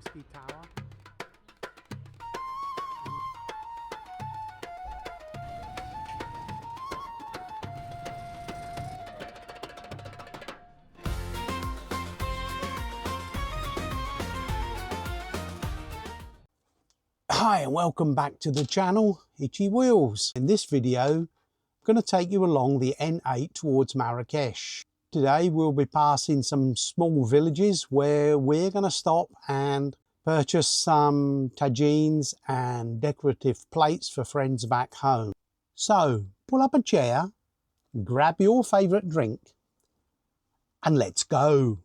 Tower. Hi and welcome back to the channel, Itchy Wheels. In this video, I'm going to take you along the N8 towards Marrakech. Today we'll be passing some small villages where we're going to stop and purchase some tagines and decorative plates for friends back home. So pull up a chair, grab your favourite drink and let's go.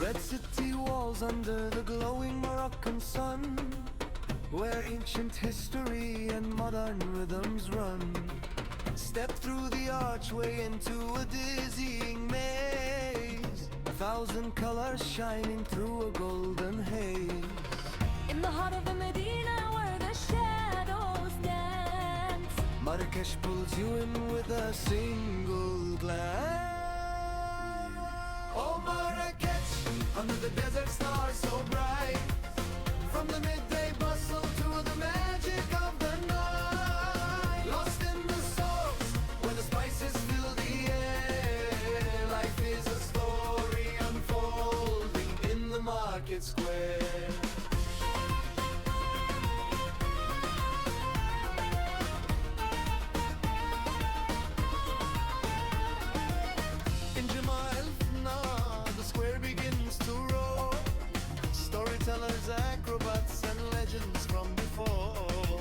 Red city walls under the glowing Moroccan sun, where ancient history and modern rhythms run. Step through the archway into a dizzying maze, 1,000 colors shining through a golden haze. In the heart of the Medina where the shadows dance, Marrakech pulls you in with a single glance. Oh Marrakech, under the desert stars so bright, from the midday bustle to the magic of the night, lost in the source where the spices fill the air. Life is a story unfolding in the market square. Acrobats and legends from before.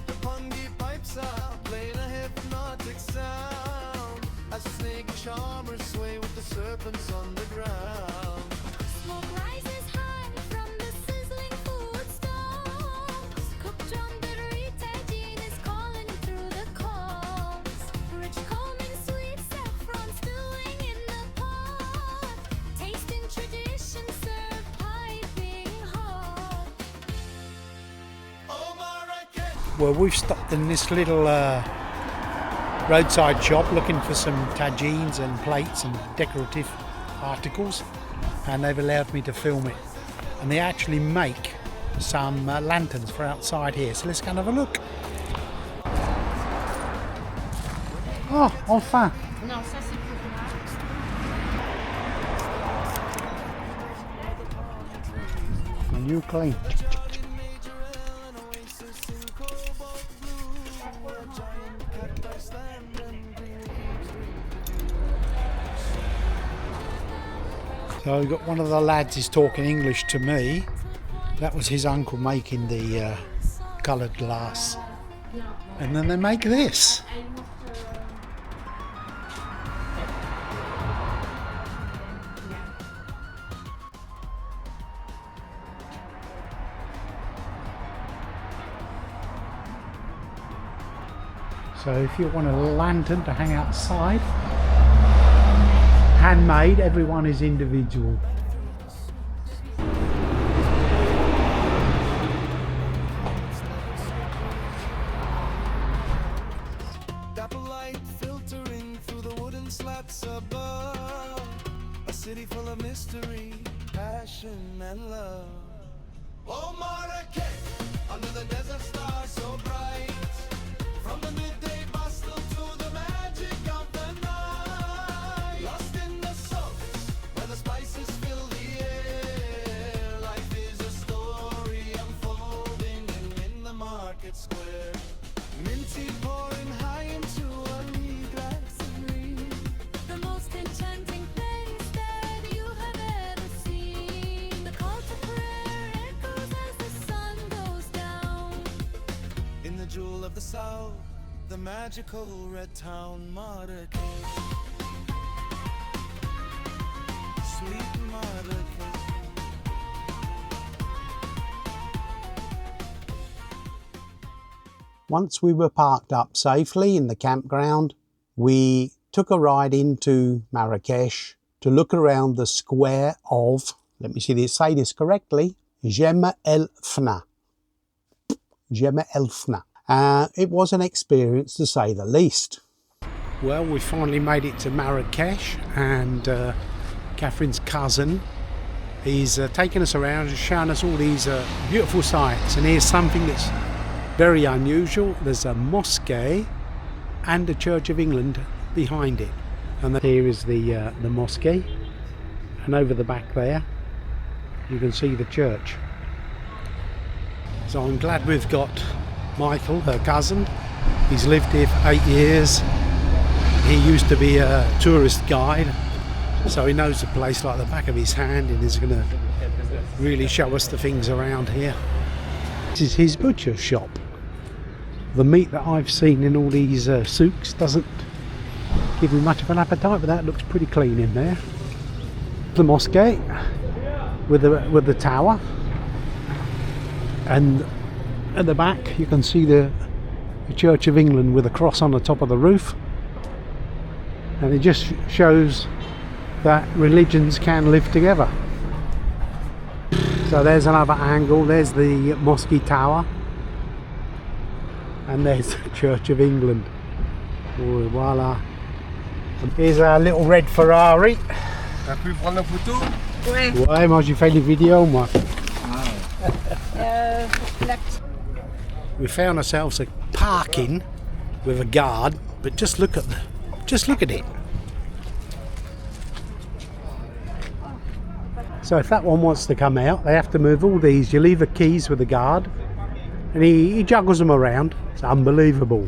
The pungy pipes are playing a hypnotic sound as the snake charmers sway with the serpents on the ground. smoke rises high from the sizzling food stoves. Cooked on buttery tagine is calling through the coals. Rich calming sweet saffron stewing in the pot. Tasting tradition served piping hot. Oh Marrakech! Well, we've stopped in this little roadside shop looking for some tagines and plates and decorative articles, and they've allowed me to film it. And they actually make some lanterns for outside here, so let's go and have a look. Oh, enfin! Non, ça c'est pour moi. A new clean. Jardin Majorelle, an oasis in Cobalt Blue, where giant cacti stand and green leaves drink. So we've got one of the lads is talking English to me. That was his uncle making the coloured glass. And then they make this. So if you want a lantern to hang outside, handmade, everyone is individual. Dapple light filtering through the wooden slats above, a city full of mystery, passion and love. Oh Marrakech, under the desert stars so bright, from the midday bustle to the magic of the night, lost in the soaks where the spices fill the air. Life is a story unfolding in the market square. Minty pouring high into a lee glass of green, The most enchanting place that you have ever seen. The call to prayer echoing south, the magical red town Marrakech. Sweet Marrakech. Once we were parked up safely in the campground, we took a ride into Marrakech to look around the square of, let me say this correctly, Jardin Majorelle. It was an experience to say the least. Well, we finally made it to Marrakech, and Catherine's cousin, he's taken us around and shown us all these beautiful sights. And here's something that's very unusual. There's a mosque and the Church of England behind it. And here is the mosque, and over the back there you can see the church. So I'm glad we've got Michael, her cousin. He's lived here for 8 years. He used to be a tourist guide, so he knows the place like the back of his hand, and he's going to really show us the things around here. This is his butcher shop. The meat that I've seen in all these souks doesn't give me much of an appetite, but that looks pretty clean in there. The mosque with the tower, and at the back you can see the Church of England with a cross on the top of the roof, and it just shows that religions can live together. So there's another angle. There's the mosque tower, and there's the Church of England. Oh, voila. Here's our little red Ferrari. T'as pu prendre la photo? Ouais, moi j'ai fait les vidéos, moi. We found ourselves a parking with a guard, but just look at it. So if that one wants to come out, they have to move all these. You leave the keys with the guard, and he juggles them around. It's unbelievable.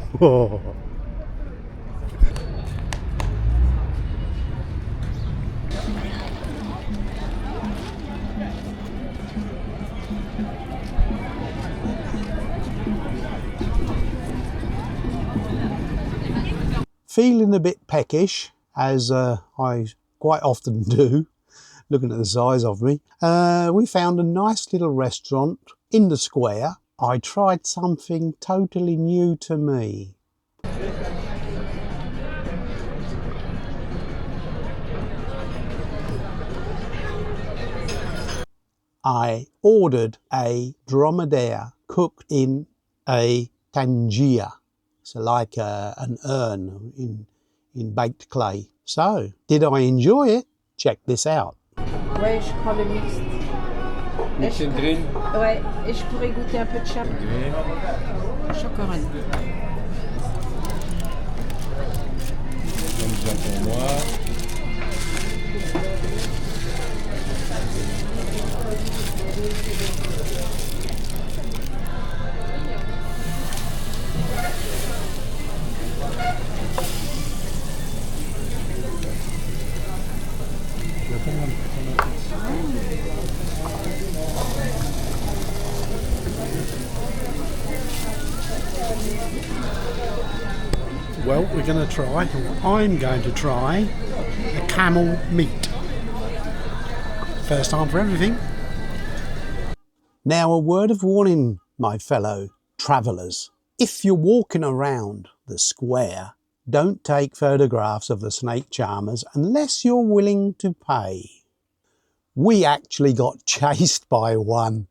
Feeling a bit peckish, as I quite often do, looking at the size of me, we found a nice little restaurant in the square. I tried something totally new to me. I ordered a dromedare cooked in a tangier. So like an urn in baked clay. So, did I enjoy it? Check this out. Ouais, je prends le mixte. Mix and green. Ouais, et je pourrais goûter un peu de chapeau. Chocolat. Comme ça pour moi. Well, I'm going to try a camel meat. First time for everything. Now, a word of warning, my fellow travellers. If you're walking around the square, don't take photographs of the snake charmers unless you're willing to pay. We actually got chased by one.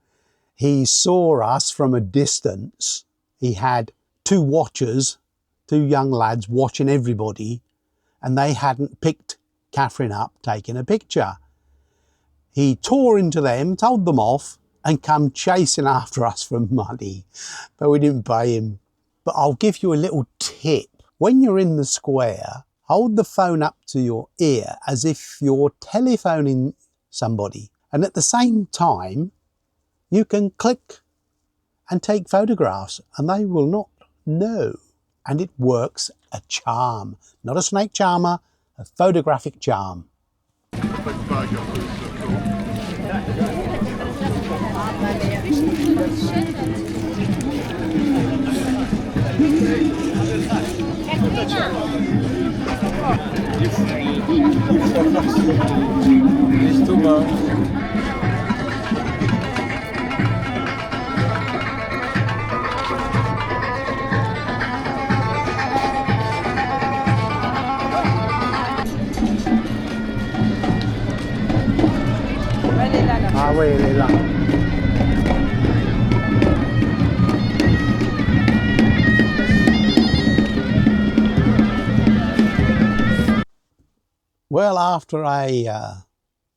He saw us from a distance. He had two watchers, two young lads watching everybody, and they hadn't picked Catherine up taking a picture. He tore into them, told them off, and come chasing after us for money, but we didn't pay him. But I'll give you a little tip. When you're in the square, hold the phone up to your ear as if you're telephoning somebody, and at the same time you can click and take photographs and they will not know. And it works a charm. Not a snake charmer, a photographic charm. L'estomac. Elle est là, là. Ah oui, elle est là. Well, after a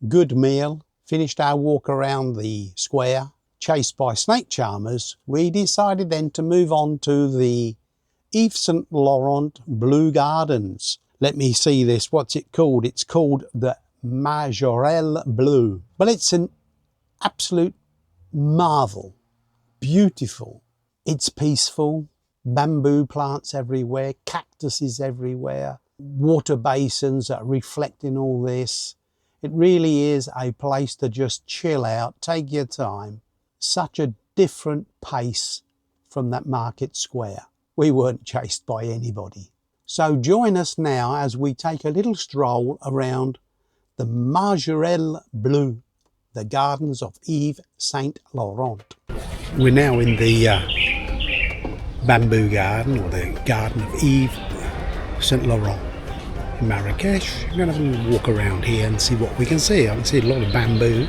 good meal, finished our walk around the square, chased by snake charmers, we decided then to move on to the Yves Saint Laurent Blue Gardens. Let me see this. What's it called? It's called the Majorelle Blue. Well, it's an absolute marvel. Beautiful. It's peaceful. Bamboo plants everywhere. Cactuses everywhere. Water basins that are reflecting all this. It really is a place to just chill out, take your time. Such a different pace from that market square. We weren't chased by anybody. So join us now as we take a little stroll around the Majorelle Blue, the gardens of Yves Saint Laurent. We're now in the bamboo garden, or the garden of Yves Saint Laurent, Marrakech. I'm going to have a little walk around here and see what we can see. I can see a lot of bamboo.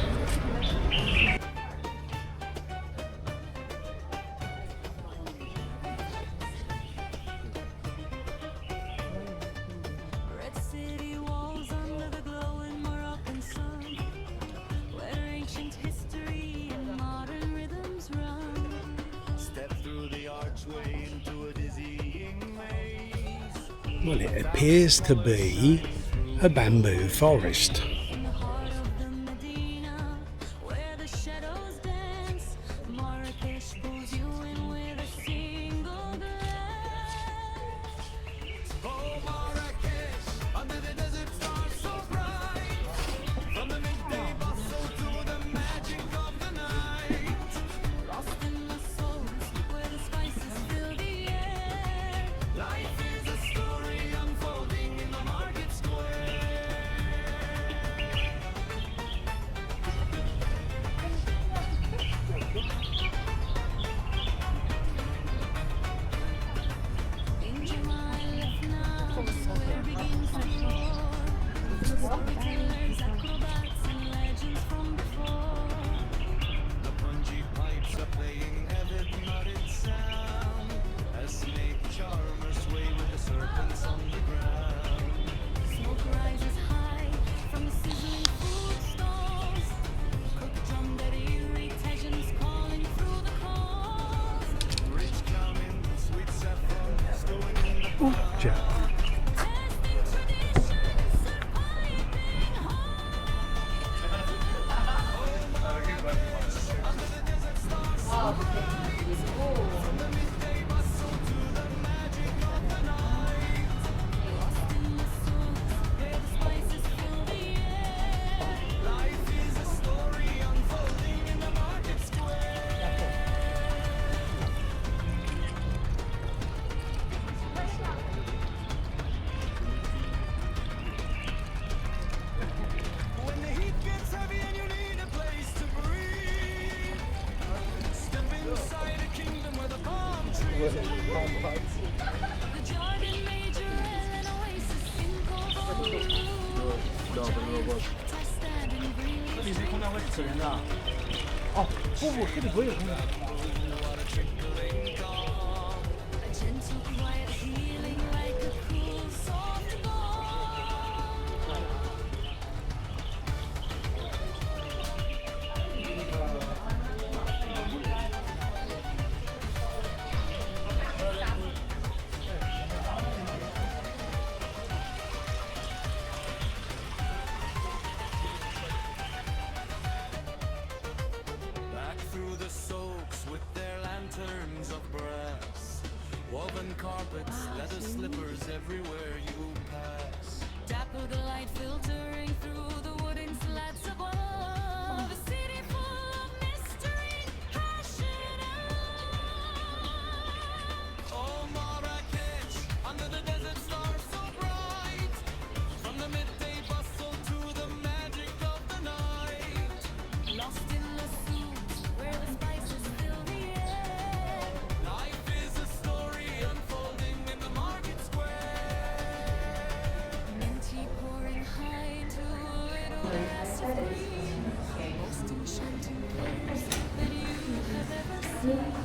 Red city walls under the glowing Moroccan sun, where ancient history and modern rhythms run. Step through the archway into a dizzying maze. Well, it appears to be a bamboo forest. In the heart of the Medina, where the shadows dance, Marrakech pulls you in with a single glance. Oh, Marrakech, under the desert stars so bright. From the midday bustle to the magic of the night. Lost in the souls, where the spices fill the air. Life is a story unfolding in the market square. In July left now, the square begins to roar. Storytellers, acrobats, and legends from before. The pungy pipes are playing a hypnotic sound as snake charmers sway with the serpents on the ground. Smoke rises high from the sizzling food stalls. Cooked drum that eerie tensions calling through the calls. Rich cumin, sweet saffron, stowing in the Jack. Testing traditions of piping hot. Lost in the souls, where the spices fill the air. life is a story unfolding in the market square. When the heat gets heavy and you need a place to breathe, step inside a kingdom where the palm trees weep. The Jardin Majorelle, an oasis in Cobalt Blue. I stand and breathe. A gentle, quiet healing like a cool, soft balm. Back through the soaks with their lanterns of brass, woven carpets, leather slippers everywhere you pass. Dapple the light filtering through the wooden slats above. A city full of mystery, passion, and love. Oh, Marrakech. Merci.